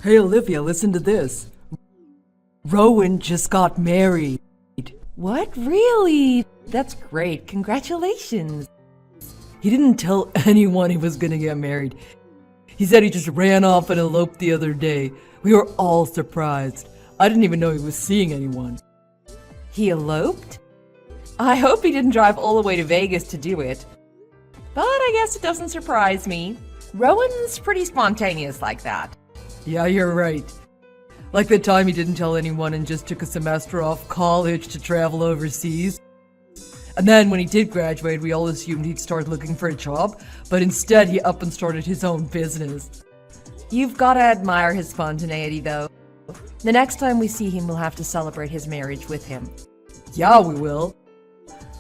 Hey Olivia, listen to this. Rowan just got married. What? Really? That's great. Congratulations. He didn't tell anyone he was gonna get married. He said he just ran off and eloped the other day. We were all surprised. I didn't even know he was seeing anyone. He eloped? I hope he didn't drive all the way to Vegas to do it. But I guess it doesn't surprise me. Rowan's pretty spontaneous like that. Yeah, you're right. Like the time he didn't tell anyone and just took a semester off college to travel overseas. And then when he did graduate, we all assumed he'd start looking for a job, but instead he up and started his own business. You've gotta admire his spontaneity, though. The next time we see him, we'll have to celebrate his marriage with him. Yeah, we will.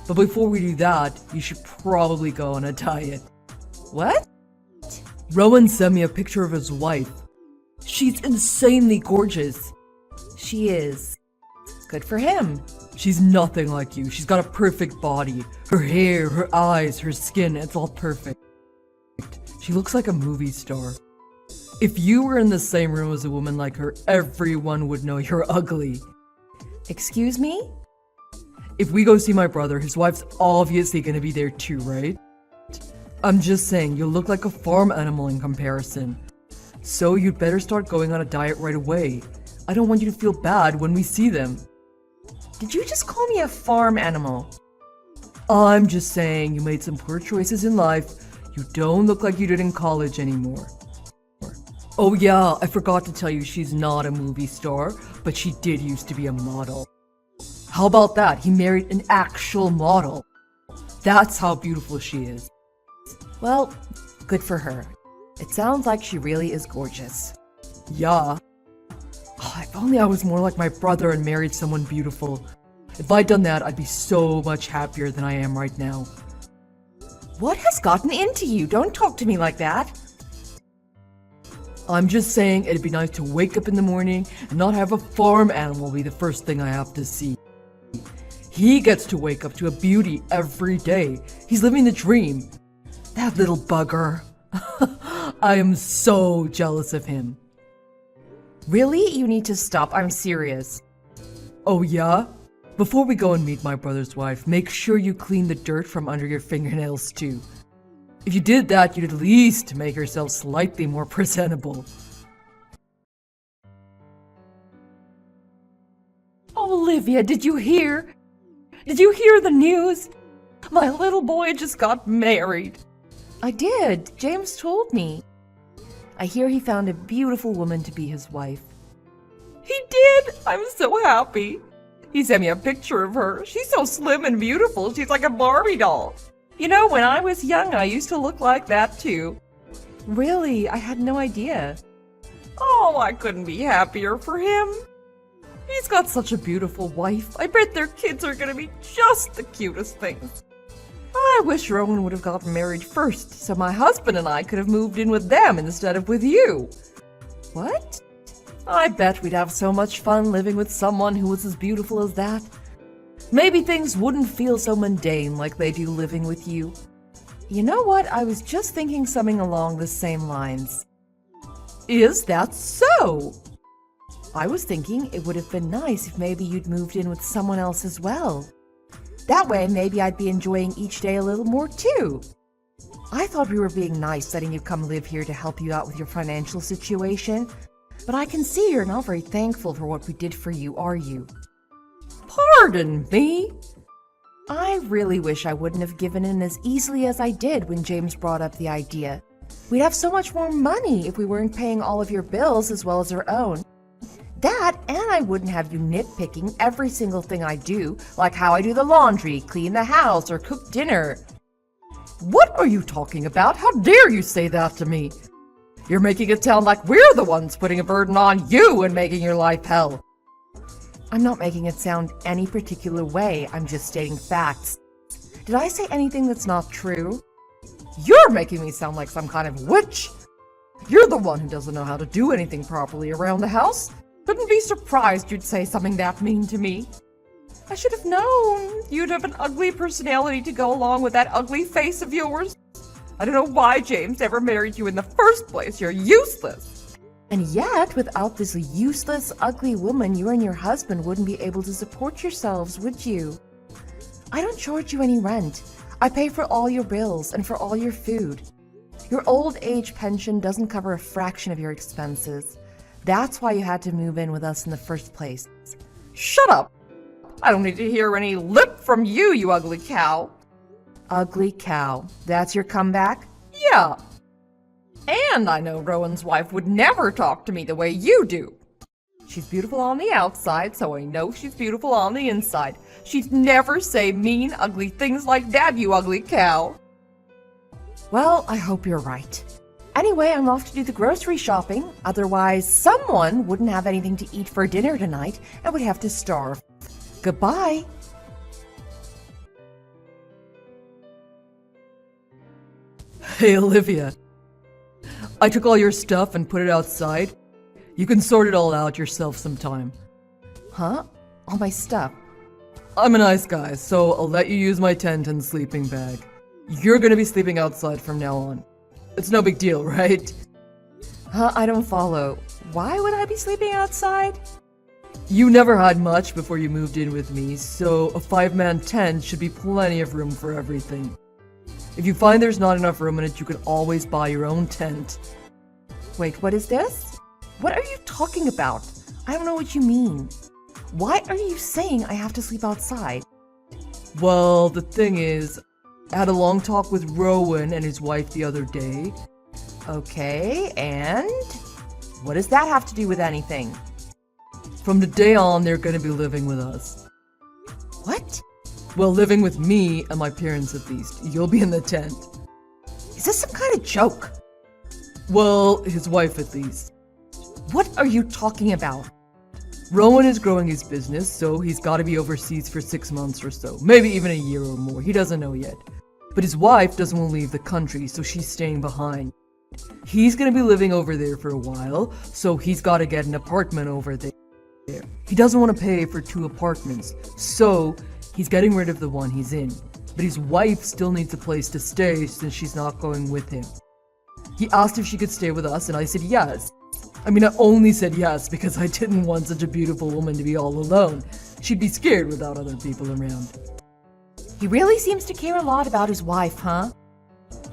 But before we do that, you should probably go on a diet. What? Rowan sent me a picture of his wife. She's insanely gorgeous. She is. Good for him. She's nothing like you. She's got a perfect body. Her hair, her eyes, her skin, it's all perfect. She looks like a movie star. If you were in the same room as a woman like her, everyone would know you're ugly. Excuse me? If we go see my brother, his wife's obviously gonna be there too, right? I'm just saying, you look like a farm animal in comparison. So you'd better start going on a diet right away. I don't want you to feel bad when we see them. Did you just call me a farm animal? I'm just saying, you made some poor choices in life. You don't look like you did in college anymore. Oh yeah, I forgot to tell you she's not a movie star, but she did used to be a model. How about that? He married an actual model. That's how beautiful she is. Well, good for her. It sounds like she really is gorgeous. Yeah. Oh, if only I was more like my brother and married someone beautiful. If I'd done that, I'd be so much happier than I am right now. What has gotten into you? Don't talk to me like that. I'm just saying it'd be nice to wake up in the morning and not have a farm animal be the first thing I have to see. He gets to wake up to a beauty every day. He's living the dream. That little bugger. I am so jealous of him. Really? You need to stop. I'm serious. Oh yeah? Before we go and meet my brother's wife, make sure you clean the dirt from under your fingernails too. If you did that, you'd at least make yourself slightly more presentable. Olivia, did you hear? Did you hear the news? My little boy just got married. I did. James told me. I hear he found a beautiful woman to be his wife. He did? I'm so happy. He sent me a picture of her. She's so slim and beautiful. She's like a Barbie doll. You know, when I was young, I used to look like that too. Really? I had no idea. Oh, I couldn't be happier for him. He's got such a beautiful wife. I bet their kids are gonna be just the cutest things. I wish Rowan would have gotten married first, so my husband and I could have moved in with them instead of with you. What? I bet we'd have so much fun living with someone who was as beautiful as that. Maybe things wouldn't feel so mundane like they do living with you. You know what? I was just thinking something along the same lines. Is that so? I was thinking it would have been nice if maybe you'd moved in with someone else as well. That way, maybe I'd be enjoying each day a little more too. I thought we were being nice letting you come live here to help you out with your financial situation, but I can see you're not very thankful for what we did for you, are you? Pardon me? I really wish I wouldn't have given in as easily as I did when James brought up the idea. We'd have so much more money if we weren't paying all of your bills as well as our own. That, and I wouldn't have you nitpicking every single thing I do, like how I do the laundry, clean the house, or cook dinner. What are you talking about? How dare you say that to me? You're making it sound like we're the ones putting a burden on you and making your life hell. I'm not making it sound any particular way, I'm just stating facts. Did I say anything that's not true? You're making me sound like some kind of witch. You're the one who doesn't know how to do anything properly around the house. Couldn't be surprised you'd say something that mean to me. I should have known. You'd have an ugly personality to go along with that ugly face of yours. I don't know why James ever married you in the first place. You're useless. And yet, without this useless, ugly woman, you and your husband wouldn't be able to support yourselves, would you? I don't charge you any rent. I pay for all your bills and for all your food. Your old age pension doesn't cover a fraction of your expenses. That's why you had to move in with us in the first place. Shut up! I don't need to hear any lip from you, you ugly cow. Ugly cow. That's your comeback? Yeah. And I know Rowan's wife would never talk to me the way you do. She's beautiful on the outside, so I know she's beautiful on the inside. She'd never say mean, ugly things like that, you ugly cow. Well, I hope you're right. Anyway, I'm off to do the grocery shopping. Otherwise, someone wouldn't have anything to eat for dinner tonight and would have to starve. Goodbye. Hey, Olivia. I took all your stuff and put it outside. You can sort it all out yourself sometime. Huh? All my stuff. I'm a nice guy, so I'll let you use my tent and sleeping bag. You're gonna be sleeping outside from now on. It's no big deal, right? Huh? I don't follow. Why would I be sleeping outside? You never had much before you moved in with me, so a 5-man tent should be plenty of room for everything. If you find there's not enough room in it, you can always buy your own tent. Wait, what is this? What are you talking about? I don't know what you mean. Why are you saying I have to sleep outside? Well, the thing is, I had a long talk with Rowan and his wife the other day. Okay, and? What does that have to do with anything? From today on, they're gonna be living with us. What? Well, living with me and my parents at least. You'll be in the tent. Is this some kind of joke? Well, his wife at least. What are you talking about? Rowan is growing his business, so he's gotta be overseas for 6 months or so. Maybe even a year or more. He doesn't know yet. But his wife doesn't want to leave the country, so she's staying behind. He's gonna be living over there for a while, so he's gotta get an apartment over there. He doesn't want to pay for 2 apartments, so he's getting rid of the one he's in. But his wife still needs a place to stay since she's not going with him. He asked if she could stay with us, and I said yes. I mean, I only said yes because I didn't want such a beautiful woman to be all alone. She'd be scared without other people around. He really seems to care a lot about his wife, huh?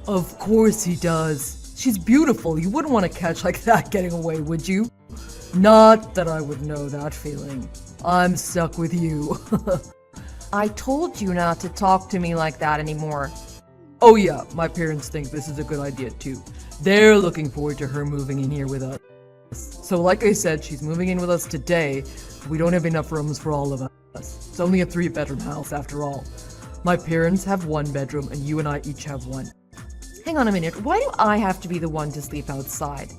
Of course he does. She's beautiful. You wouldn't want to catch like that getting away, would you? Not that I would know that feeling. I'm stuck with you. I told you not to talk to me like that anymore. Oh yeah, my parents think this is a good idea too. They're looking forward to her moving in here with us. So like I said, she's moving in with us today. We don't have enough rooms for all of us. It's only a 3-bedroom house after all. My parents have 1 bedroom and you and I each have 1. Hang on a minute, why do I have to be the one to sleep outside?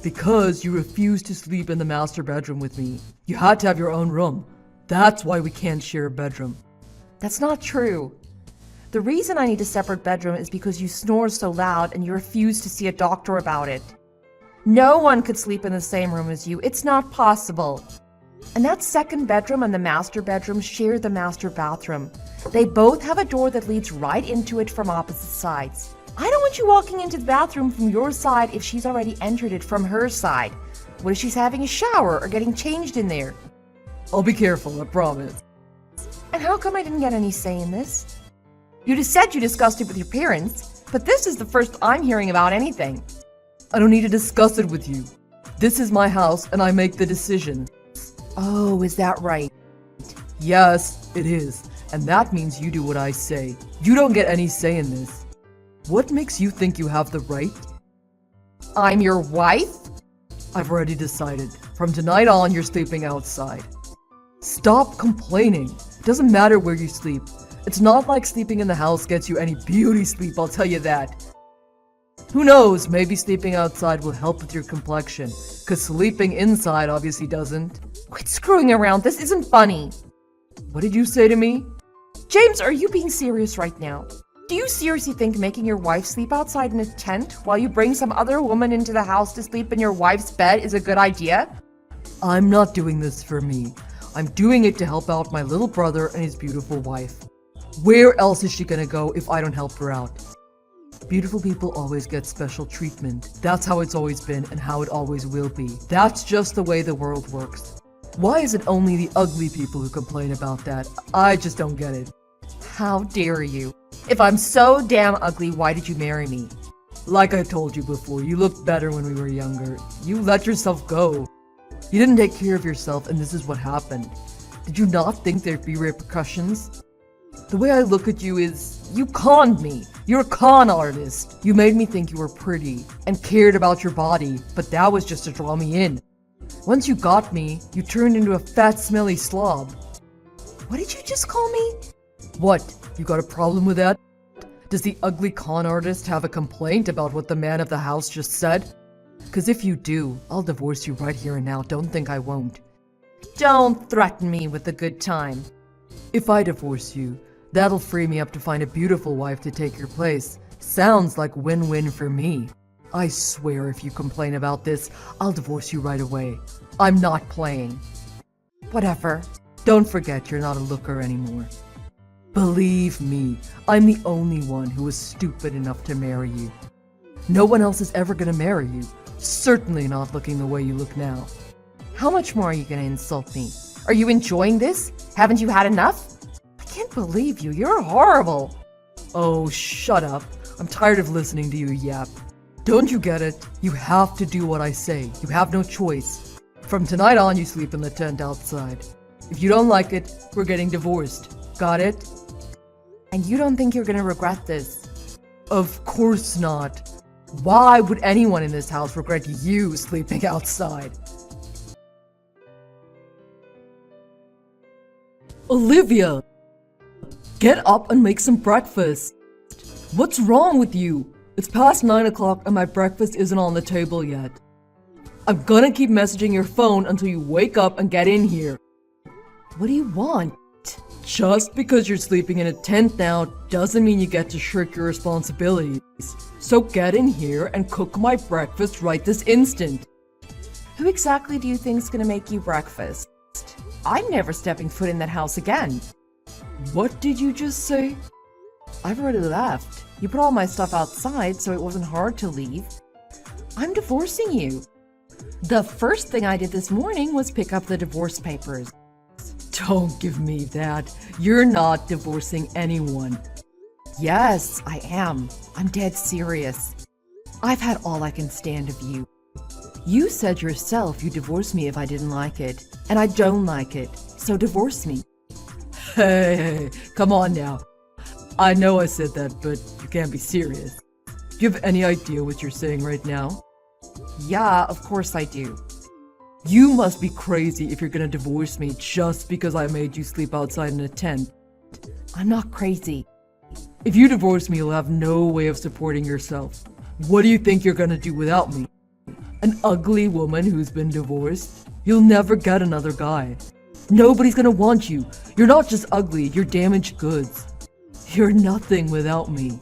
Because you refused to sleep in the master bedroom with me. You had to have your own room. That's why we can't share a bedroom. That's not true. The reason I need a separate bedroom is because you snore so loud and you refuse to see a doctor about it. No one could sleep in the same room as you. It's not possible. And that second bedroom and the master bedroom share the master bathroom. They both have a door that leads right into it from opposite sides. I don't want you walking into the bathroom from your side if she's already entered it from her side. What if she's having a shower or getting changed in there? I'll be careful, I promise. And how come I didn't get any say in this? You just said you discussed it with your parents, but this is the first I'm hearing about anything. I don't need to discuss it with you. This is my house and I make the decision. Oh, is that right? Yes, it is. And that means you do what I say. You don't get any say in this. What makes you think you have the right? I'm your wife? I've already decided. From tonight on, you're sleeping outside. Stop complaining. It doesn't matter where you sleep. It's not like sleeping in the house gets you any beauty sleep, I'll tell you that. Who knows, maybe sleeping outside will help with your complexion, because sleeping inside obviously doesn't. Quit screwing around, this isn't funny. What did you say to me? James, are you being serious right now? Do you seriously think making your wife sleep outside in a tent while you bring some other woman into the house to sleep in your wife's bed is a good idea? I'm not doing this for me. I'm doing it to help out my little brother and his beautiful wife. Where else is she gonna go if I don't help her out? Beautiful people always get special treatment. That's how it's always been and how it always will be. That's just the way the world works. Why is it only the ugly people who complain about that? I just don't get it. How dare you? If I'm so damn ugly, why did you marry me? Like I told you before, you looked better when we were younger. You let yourself go. You didn't take care of yourself, and this is what happened. Did you not think there'd be repercussions? The way I look at you is, you conned me. You're a con artist. You made me think you were pretty and cared about your body, but that was just to draw me in. Once you got me, you turned into a fat, smelly slob. What did you just call me? What? You got a problem with that? Does the ugly con artist have a complaint about what the man of the house just said? 'Cause if you do, I'll divorce you right here and now. Don't think I won't. Don't threaten me with a good time. If I divorce you, that'll free me up to find a beautiful wife to take your place. Sounds like win-win for me. I swear if you complain about this, I'll divorce you right away. I'm not playing. Whatever. Don't forget you're not a looker anymore. Believe me, I'm the only one who was stupid enough to marry you. No one else is ever gonna marry you. Certainly not looking the way you look now. How much more are you gonna insult me? Are you enjoying this? Haven't you had enough? I can't believe you. You're horrible. Oh, shut up. I'm tired of listening to you yap. Don't you get it? You have to do what I say. You have no choice. From tonight on, you sleep in the tent outside. If you don't like it, we're getting divorced. Got it? And you don't think you're gonna regret this? Of course not. Why would anyone in this house regret you sleeping outside? Olivia! Get up and make some breakfast. What's wrong with you? It's past 9 o'clock and my breakfast isn't on the table yet. I'm gonna keep messaging your phone until you wake up and get in here. What do you want? Just because you're sleeping in a tent now doesn't mean you get to shirk your responsibilities. So get in here and cook my breakfast right this instant. Who exactly do you think's gonna make you breakfast? I'm never stepping foot in that house again. What did you just say? I've already left. You put all my stuff outside, so it wasn't hard to leave. I'm divorcing you. The first thing I did this morning was pick up the divorce papers. Don't give me that. You're not divorcing anyone. Yes, I am. I'm dead serious. I've had all I can stand of you. You said yourself you'd divorce me if I didn't like it, and I don't like it, so divorce me. Hey, come on now. I know I said that, but you can't be serious. Do you have any idea what you're saying right now? Yeah, of course I do. You must be crazy if you're gonna divorce me just because I made you sleep outside in a tent. I'm not crazy. If you divorce me, you'll have no way of supporting yourself. What do you think you're gonna do without me? An ugly woman who's been divorced? You'll never get another guy. Nobody's gonna want you. You're not just ugly, you're damaged goods. You're nothing without me.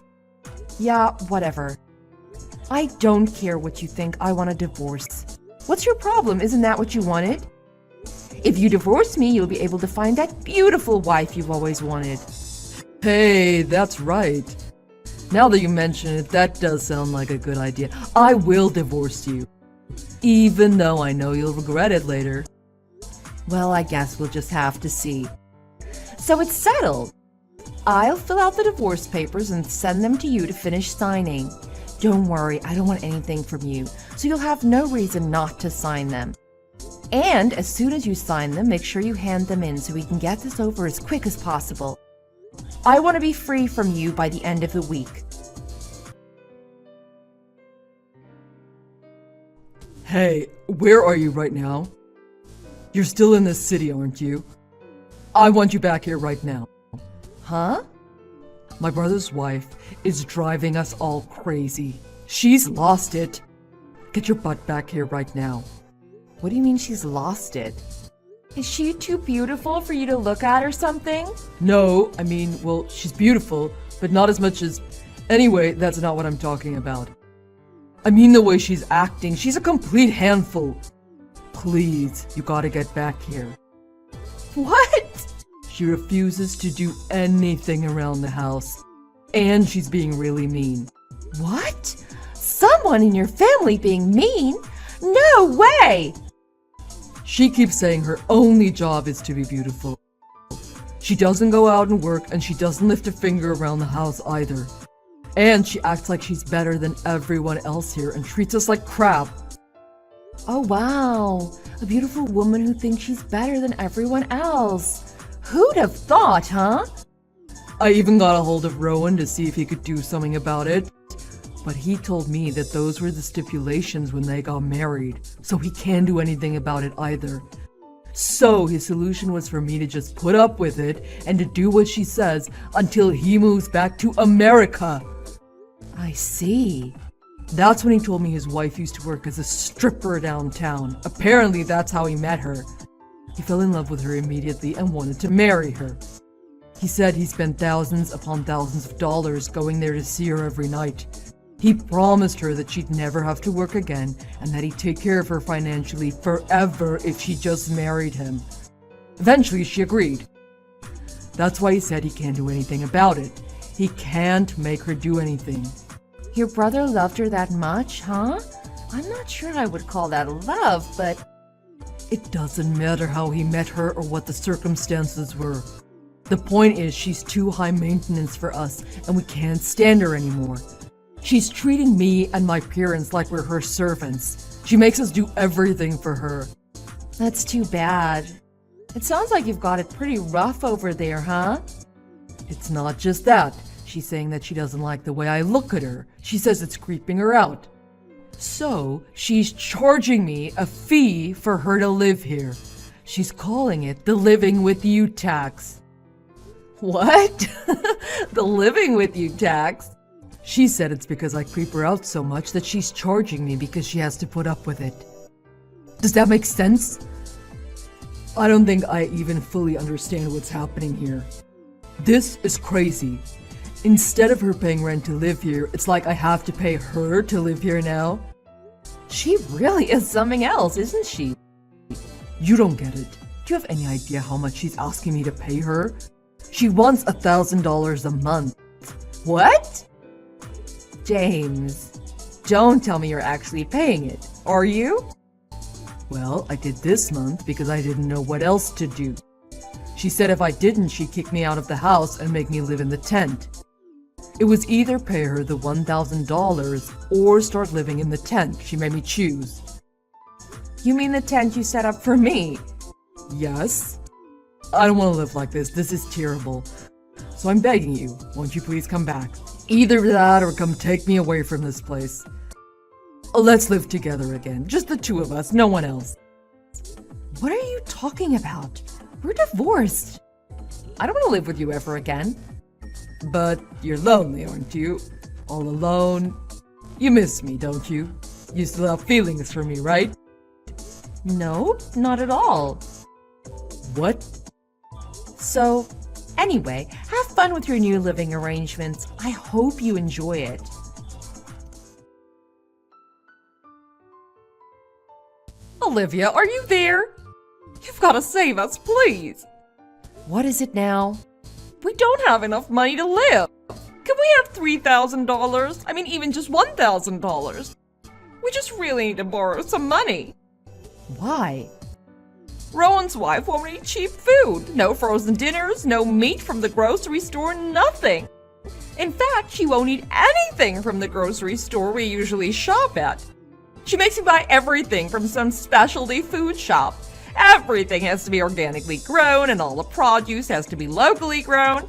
Yeah, whatever. I don't care what you think. I want a divorce. What's your problem? Isn't that what you wanted? If you divorce me, you'll be able to find that beautiful wife you've always wanted. Hey, that's right. Now that you mention it, that does sound like a good idea. I will divorce you. Even though I know you'll regret it later. Well, I guess we'll just have to see. So it's settled. I'll fill out the divorce papers and send them to you to finish signing. Don't worry, I don't want anything from you, so you'll have no reason not to sign them. And as soon as you sign them, make sure you hand them in so we can get this over as quick as possible. I want to be free from you by the end of the week. Hey, where are you right now? You're still in this city, aren't you? I want you back here right now. Huh? My brother's wife is driving us all crazy. She's lost it. Get your butt back here right now. What do you mean she's lost it? Is she too beautiful for you to look at or something? No, I mean, well, she's beautiful, but not as much as... Anyway, that's not what I'm talking about. I mean the way she's acting. She's a complete handful. Please, you gotta get back here. What? She refuses to do anything around the house. And she's being really mean. What? Someone in your family being mean? No way! She keeps saying her only job is to be beautiful. She doesn't go out and work, and she doesn't lift a finger around the house either. And she acts like she's better than everyone else here and treats us like crap. Oh wow, a beautiful woman who thinks she's better than everyone else. Who'd have thought, huh? I even got a hold of Rowan to see if he could do something about it. But he told me that those were the stipulations when they got married, so he can't do anything about it either. So his solution was for me to just put up with it and to do what she says until he moves back to America. I see. That's when he told me his wife used to work as a stripper downtown. Apparently that's how he met her. He fell in love with her immediately and wanted to marry her. He said he spent thousands upon thousands of dollars going there to see her every night. He promised her that she'd never have to work again and that he'd take care of her financially forever if she just married him. Eventually, she agreed. That's why he said he can't do anything about it. He can't make her do anything. Your brother loved her that much, huh? I'm not sure I would call that love, but... It doesn't matter how he met her or what the circumstances were. The point is she's too high maintenance for us and we can't stand her anymore. She's treating me and my parents like we're her servants. She makes us do everything for her. That's too bad. It sounds like you've got it pretty rough over there, huh? It's not just that. She's saying that she doesn't like the way I look at her. She says it's creeping her out. So she's charging me a fee for her to live here. She's calling it the living with you tax. What? The living with you tax? She said it's because I creep her out so much that she's charging me because she has to put up with it. Does that make sense? I don't think I even fully understand what's happening here. This is crazy. Instead of her paying rent to live here, it's like I have to pay her to live here now. She really is something else, isn't she? You don't get it. Do you have any idea how much she's asking me to pay her? She wants $1,000 a month. What? James, don't tell me you're actually paying it, are you? Well, I did this month because I didn't know what else to do. She said if I didn't, she'd kick me out of the house and make me live in the tent. It was either pay her the $1,000 or start living in the tent. She made me choose. You mean the tent you set up for me? Yes. I don't want to live like this. This is terrible. So I'm begging you, won't you please come back? Either that or come take me away from this place. Let's live together again. Just the two of us, no one else. What are you talking about? We're divorced. I don't want to live with you ever again. But you're lonely, aren't you? All alone. You miss me, don't you? You still have feelings for me, right? No, not at all. What? So, anyway, have fun with your new living arrangements. I hope you enjoy it. Olivia, are you there? You've got to save us, please. What is it now? We don't have enough money to live. Can we have $3,000? I mean, even just $1,000. We just really need to borrow some money. Why? Rowan's wife won't eat cheap food. No frozen dinners, no meat from the grocery store, nothing. In fact, she won't eat anything from the grocery store we usually shop at. She makes me buy everything from some specialty food shop. Everything has to be organically grown and all the produce has to be locally grown.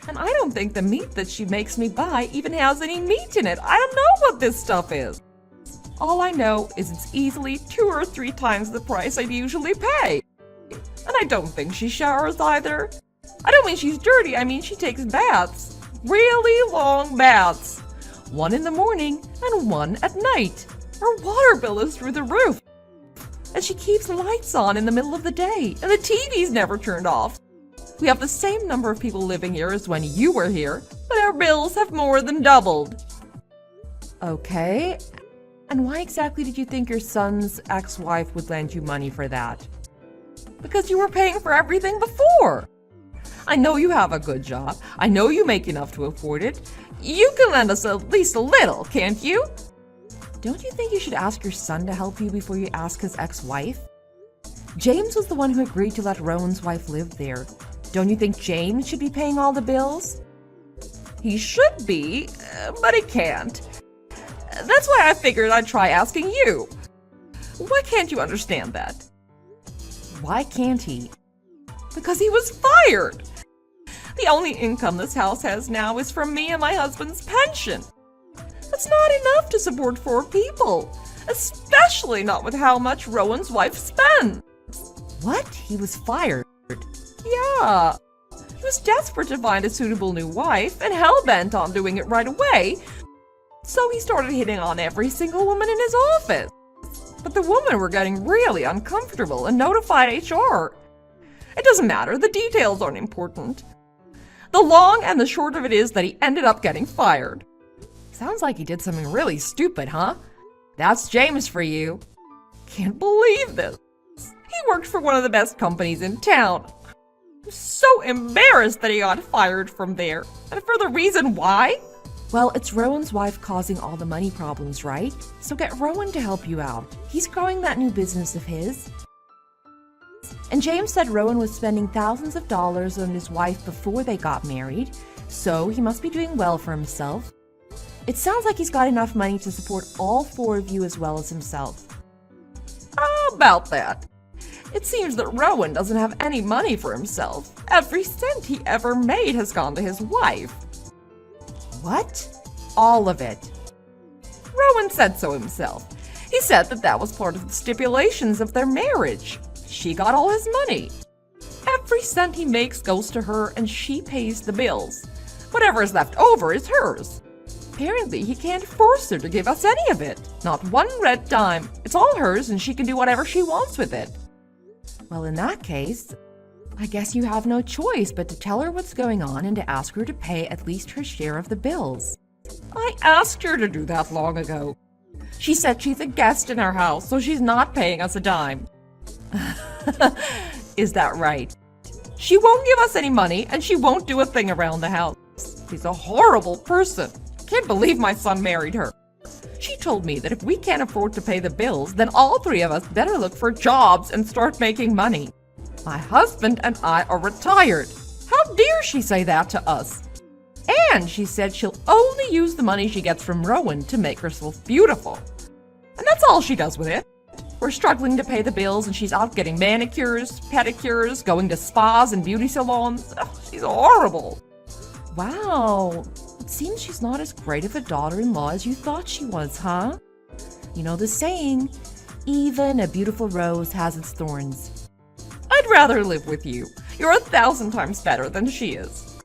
And I don't think the meat that she makes me buy even has any meat in it. I don't know what this stuff is. All I know is it's easily 2 or 3 times the price I'd usually pay. And I don't think she showers either. I don't mean she's dirty, I mean she takes baths. Really long baths. 1 in the morning and 1 at night. Her water bill is through the roof. And she keeps lights on in the middle of the day, and the TV's never turned off. We have the same number of people living here as when you were here, but our bills have more than doubled. Okay. And why exactly did you think your son's ex-wife would lend you money for that? Because you were paying for everything before. I know you have a good job. I know you make enough to afford it. You can lend us at least a little, can't you? Don't you think you should ask your son to help you before you ask his ex-wife? James was the one who agreed to let Rowan's wife live there. Don't you think James should be paying all the bills? He should be, but he can't. That's why I figured I'd try asking you. Why can't you understand that? Why can't he? Because he was fired. The only income this house has now is from me and my husband's pension. That's not enough to support 4 people, especially not with how much Rowan's wife spends. What? He was fired? Yeah. He was desperate to find a suitable new wife and hell-bent on doing it right away, so he started hitting on every single woman in his office. But the women were getting really uncomfortable and notified HR. It doesn't matter, the details aren't important. The long and the short of it is that he ended up getting fired. Sounds like he did something really stupid, huh? That's James for you. Can't believe this. He worked for one of the best companies in town. I'm so embarrassed that he got fired from there. And for the reason why? Well, it's Rowan's wife causing all the money problems, right? So get Rowan to help you out. He's growing that new business of his. And James said Rowan was spending thousands of dollars on his wife before they got married, so he must be doing well for himself. It sounds like he's got enough money to support all 4 of you as well as himself. How about that? It seems that Rowan doesn't have any money for himself. Every cent he ever made has gone to his wife. What? All of it? Rowan said so himself. He said that was part of the stipulations of their marriage. She got all his money. Every cent he makes goes to her and she pays the bills. Whatever is left over is hers. Apparently, he can't force her to give us any of it. Not one red dime. It's all hers and she can do whatever she wants with it. Well, in that case, I guess you have no choice but to tell her what's going on and to ask her to pay at least her share of the bills. I asked her to do that long ago. She said she's a guest in our house, so she's not paying us a dime. Is that right? She won't give us any money and she won't do a thing around the house. She's a horrible person. Can't believe my son married her. She told me that if we can't afford to pay the bills, then all 3 of us better look for jobs and start making money. My husband and I are retired. How dare she say that to us? And she said she'll only use the money she gets from Rowan to make herself beautiful. And that's all she does with it. We're struggling to pay the bills and she's out getting manicures, pedicures, going to spas and beauty salons. Oh, she's horrible. Wow. It seems she's not as great of a daughter-in-law as you thought she was, huh? You know the saying, even a beautiful rose has its thorns. I'd rather live with you. You're 1,000 times better than she is.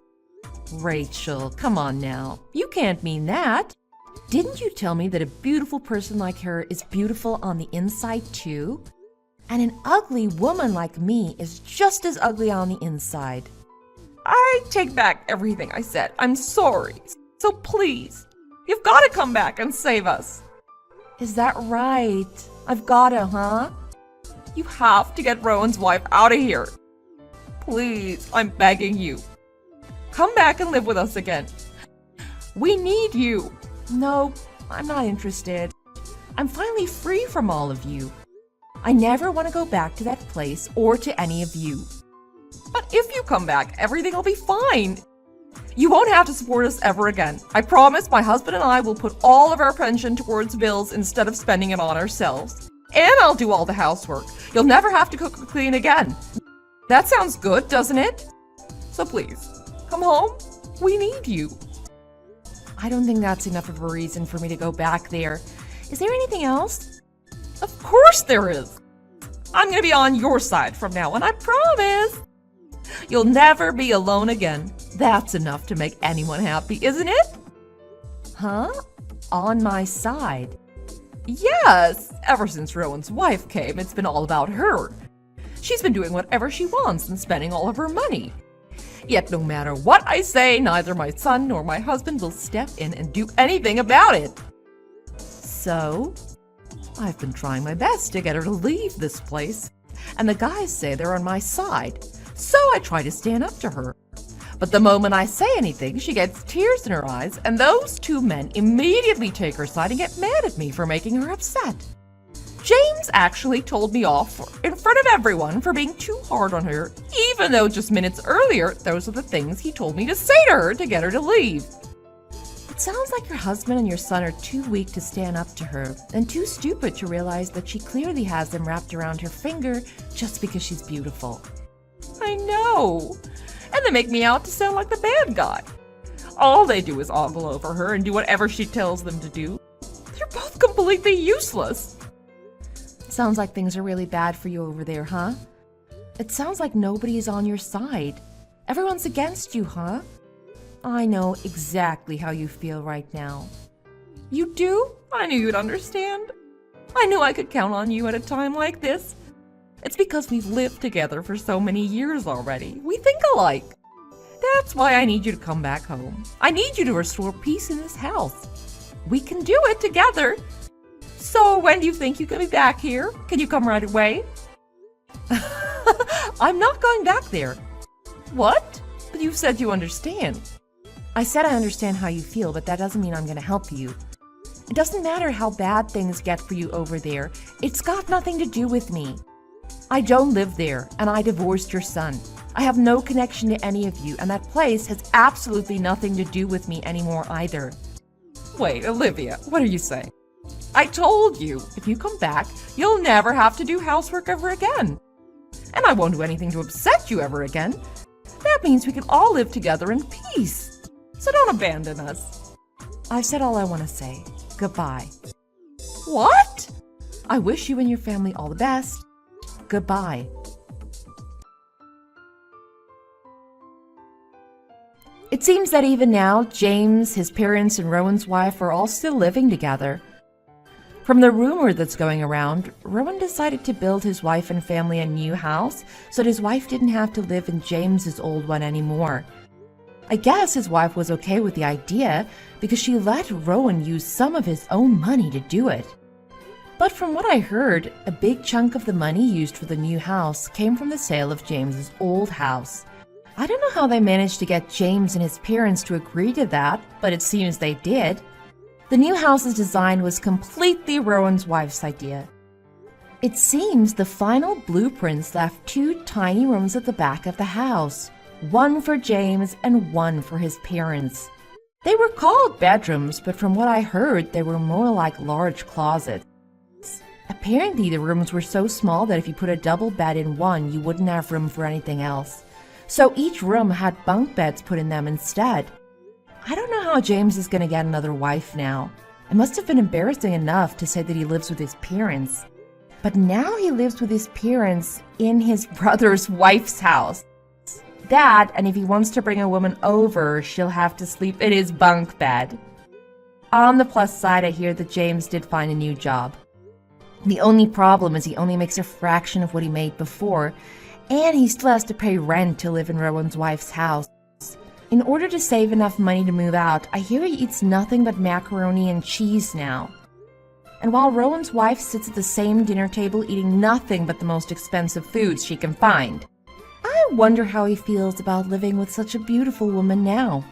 Rachel, come on now. You can't mean that. Didn't you tell me that a beautiful person like her is beautiful on the inside too? And an ugly woman like me is just as ugly on the inside. I take back everything I said. I'm sorry. So please, you've got to come back and save us. Is that right? I've gotta, huh? You have to get Rowan's wife out of here. Please, I'm begging you. Come back and live with us again. We need you. No, I'm not interested. I'm finally free from all of you. I never want to go back to that place or to any of you. But if you come back, everything will be fine. You won't have to support us ever again. I promise my husband and I will put all of our pension towards bills instead of spending it on ourselves. And I'll do all the housework. You'll never have to cook or clean again. That sounds good, doesn't it? So please, come home. We need you. I don't think that's enough of a reason for me to go back there. Is there anything else? Of course there is. I'm going to be on your side from now on, I promise. You'll never be alone again. That's enough to make anyone happy, isn't it? Huh? On my side? Yes. Ever since Rowan's wife came, it's been all about her. She's been doing whatever she wants and spending all of her money. Yet no matter what I say, neither my son nor my husband will step in and do anything about it. So? I've been trying my best to get her to leave this place, and the guys say they're on my side, so I try to stand up to her. But the moment I say anything, she gets tears in her eyes, and those two men immediately take her side and get mad at me for making her upset. James actually told me off in front of everyone for being too hard on her, even though just minutes earlier, those are the things he told me to say to her to get her to leave. It sounds like your husband and your son are too weak to stand up to her and too stupid to realize that she clearly has them wrapped around her finger just because she's beautiful. I know. And they make me out to sound like the bad guy. All they do is ogle over her and do whatever she tells them to do. You're both completely useless. Sounds like things are really bad for you over there, huh? It sounds like nobody is on your side. Everyone's against you, huh? I know exactly how you feel right now. You do? I knew you'd understand. I knew I could count on you at a time like this. It's because we've lived together for so many years already. We think alike. That's why I need you to come back home. I need you to restore peace in this house. We can do it together. So when do you think you can be back here? Can you come right away? I'm not going back there. What? But you said you understand. I said I understand how you feel, but that doesn't mean I'm going to help you. It doesn't matter how bad things get for you over there. It's got nothing to do with me. I don't live there, and I divorced your son. I have no connection to any of you, and that place has absolutely nothing to do with me anymore either. Wait, Olivia, what are you saying? I told you, if you come back, you'll never have to do housework ever again. And I won't do anything to upset you ever again. That means we can all live together in peace. So don't abandon us. I've said all I want to say. Goodbye. What? I wish you and your family all the best. Goodbye. It seems that even now, James, his parents, and Rowan's wife are all still living together. From the rumor that's going around, Rowan decided to build his wife and family a new house so that his wife didn't have to live in James's old one anymore. I guess his wife was okay with the idea because she let Rowan use some of his own money to do it. But from what I heard, a big chunk of the money used for the new house came from the sale of James's old house. I don't know how they managed to get James and his parents to agree to that, but it seems they did. The new house's design was completely Rowan's wife's idea. It seems the final blueprints left 2 tiny rooms at the back of the house, one for James and one for his parents. They were called bedrooms, but from what I heard, they were more like large closets. Apparently, the rooms were so small that if you put a double bed in one, you wouldn't have room for anything else. So each room had bunk beds put in them instead. I don't know how James is going to get another wife now. It must have been embarrassing enough to say that he lives with his parents. But now he lives with his parents in his brother's wife's house. That, and if he wants to bring a woman over, she'll have to sleep in his bunk bed. On the plus side, I hear that James did find a new job. The only problem is he only makes a fraction of what he made before, and he still has to pay rent to live in Rowan's wife's house. In order to save enough money to move out, I hear he eats nothing but macaroni and cheese now. And while Rowan's wife sits at the same dinner table eating nothing but the most expensive foods she can find, I wonder how he feels about living with such a beautiful woman now.